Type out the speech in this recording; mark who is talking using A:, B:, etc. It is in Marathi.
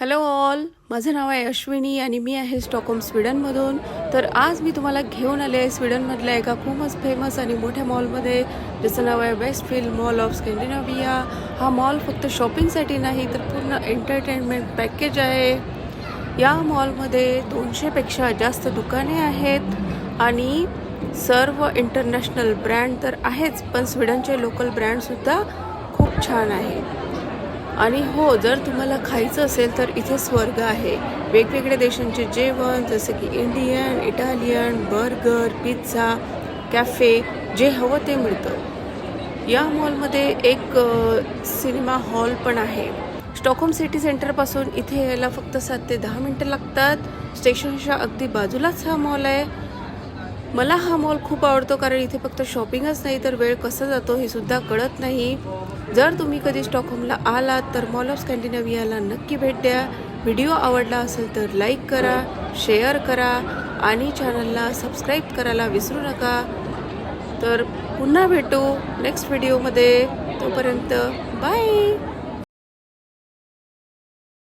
A: हॅलो ऑल, माझं नाव आहे अश्विनी आणि मी आहे स्टॉकहोम स्वीडनमधून. तर आज मी तुम्हाला घेऊन आले आहे स्वीडनमधल्या एका खूपच फेमस आणि मोठ्या मॉलमध्ये, ज्याचं नाव आहे वेस्टफील्ड मॉल ऑफ स्कॅन्डिनेव्हिया. हा मॉल फक्त शॉपिंगसाठी नाही तर पूर्ण एंटरटेनमेंट पॅकेज आहे. या मॉलमध्ये 200पेक्षा जास्त दुकाने आहेत आणि सर्व इंटरनॅशनल ब्रँड तर आहेच, पण स्वीडनचे लोकल ब्रँडसुद्धा खूप छान आहे. आणि हो, जर तुम्हाला खायचं असेल तर इथे स्वर्ग आहे. वेगवेगळ्या देशांचे जेवण जसे की Indian, Italian, burger, pizza, cafe जे हवं ते मिळतं. या मॉलमध्ये एक सिनेमा हॉल पण आहे. स्टॉकहोम सिटी सेंटरपासून इथे यायला फक्त 7 ते 10 मिनटं लागतात. स्टेशनच्या अगदी बाजूलाच हा मॉल आहे. मला हा मॉल खूप आवडतो कारण इथे फक्त शॉपिंगच नाही तर वेळ कसा जातो हे सुद्धा कळत नाही. जर तुम्ही कधी स्टॉकहोमला आलात तर मॉल ऑफ स्कॅन्डिनेव्हियाला नक्की भेट द्या. व्हिडिओ आवडला असेल तर लाईक करा, शेअर करा आणि चॅनलला सबस्क्राईब करायला विसरू नका. तर पुन्हा भेटू नेक्स्ट व्हिडिओमध्ये. तोपर्यंत बाय.